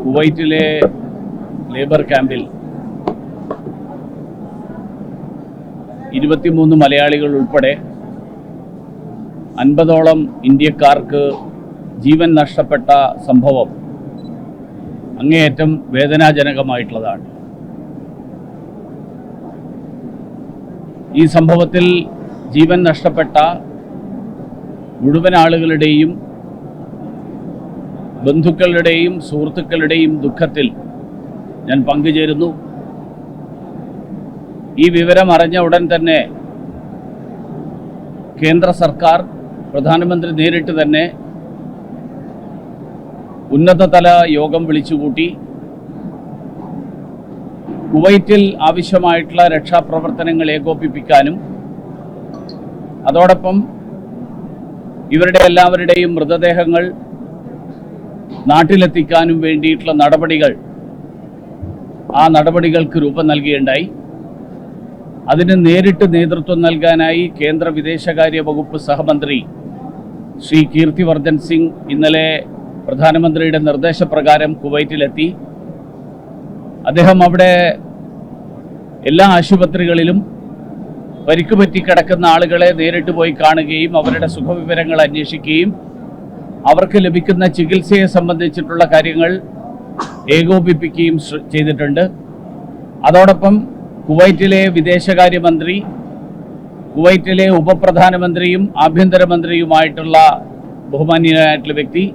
കുവൈറ്റിലെ ലേബർ ക്യാമ്പിൽ 23 മലയാളികൾ ഉൾപ്പെടെ 50ഓളം ഇന്ത്യക്കാർക്ക് ജീവൻ നഷ്ടപ്പെട്ട സംഭവം അങ്ങേയറ്റം വേദനാജനകമായിട്ടുള്ളതാണ്. ഈ സംഭവത്തിൽ ജീവൻ നഷ്ടപ്പെട്ട മുഴുവൻ ആളുകളുടെയും ബന്ധുക്കളുടെയും സുഹൃത്തുക്കളുടെയും ദുഃഖത്തിൽ ഞാൻ പങ്കുചേരുന്നു. ഈ വിവരം അറിഞ്ഞ ഉടൻ തന്നെ കേന്ദ്ര സർക്കാർ, പ്രധാനമന്ത്രി നേരിട്ട് തന്നെ ഉന്നതതല യോഗം വിളിച്ചുകൂട്ടി കുവൈറ്റിൽ ആവശ്യമായിട്ടുള്ള രക്ഷാപ്രവർത്തനങ്ങൾ ഏകോപിപ്പിക്കാനും അതോടൊപ്പം ഇവരുടെ എല്ലാവരുടെയും മൃതദേഹങ്ങൾ നാട്ടിലെത്തിക്കാനും വേണ്ടിയിട്ടുള്ള നടപടികൾക്ക് രൂപം നൽകുകയുണ്ടായി. അതിന് നേരിട്ട് നേതൃത്വം നൽകാനായി കേന്ദ്ര വിദേശകാര്യ വകുപ്പ് സഹമന്ത്രി ശ്രീ കീർത്തിവർദ്ധൻ സിംഗ് ഇന്നലെ പ്രധാനമന്ത്രിയുടെ നിർദ്ദേശപ്രകാരം കുവൈറ്റിലെത്തി. അദ്ദേഹം അവിടെ എല്ലാ ആശുപത്രികളിലും പരിക്കുപറ്റി കിടക്കുന്ന ആളുകളെ നേരിട്ട് പോയി കാണുകയും അവരുടെ സുഖവിവരങ്ങൾ അന്വേഷിക്കുകയും അവർക്ക് ലഭിക്കുന്ന ചികിത്സയെ സംബന്ധിച്ചിട്ടുള്ള കാര്യങ്ങൾ ഏകോപിപ്പിക്കുകയും ചെയ്തിട്ടുണ്ട്. അതോടൊപ്പം കുവൈറ്റിലെ വിദേശകാര്യമന്ത്രി, കുവൈറ്റിലെ ഉപപ്രധാനമന്ത്രിയും ആഭ്യന്തരമന്ത്രിയുമായിട്ടുള്ള ബഹുമാന്യനായിട്ടുള്ള വ്യക്തി,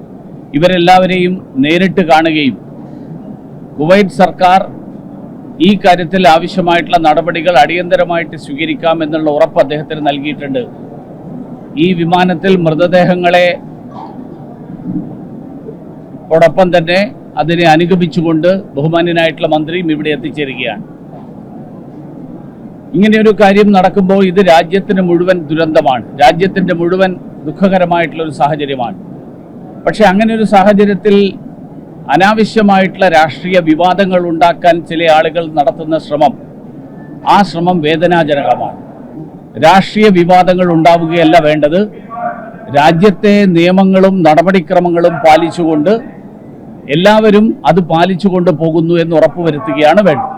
ഇവരെല്ലാവരെയും നേരിട്ട് കാണുകയും കുവൈറ്റ് സർക്കാർ ഈ കാര്യത്തിൽ ആവശ്യമായിട്ടുള്ള നടപടികൾ അടിയന്തരമായിട്ട് സ്വീകരിക്കാമെന്നുള്ള ഉറപ്പ് അദ്ദേഹത്തിന് നൽകിയിട്ടുണ്ട്. ഈ വിമാനത്തിൽ മൃതദേഹങ്ങളെ ോടൊപ്പം തന്നെ അതിനെ അനുഗമിച്ചുകൊണ്ട് ബഹുമാന്യനായിട്ടുള്ള മന്ത്രിയും ഇവിടെ എത്തിച്ചേരുകയാണ്. ഇങ്ങനെയൊരു കാര്യം നടക്കുമ്പോൾ ഇത് രാജ്യത്തിന് മുഴുവൻ ദുരന്തമാണ്, രാജ്യത്തിൻ്റെ മുഴുവൻ ദുഃഖകരമായിട്ടുള്ളൊരു സാഹചര്യമാണ്. പക്ഷെ അങ്ങനെ ഒരു സാഹചര്യത്തിൽ അനാവശ്യമായിട്ടുള്ള രാഷ്ട്രീയ വിവാദങ്ങൾ ഉണ്ടാക്കാൻ ചില ആളുകൾ നടത്തുന്ന ആ ശ്രമം വേദനാജനകമാണ്. രാഷ്ട്രീയ വിവാദങ്ങൾ ഉണ്ടാവുകയല്ല വേണ്ടത്. രാജ്യത്തെ നിയമങ്ങളും നടപടിക്രമങ്ങളും പാലിച്ചുകൊണ്ട് എല്ലാവരും അത് പാലിച്ചുകൊണ്ട് പോകുന്നു എന്ന് ഉറപ്പുവരുത്തുകയാണ് വേണ്ടത്.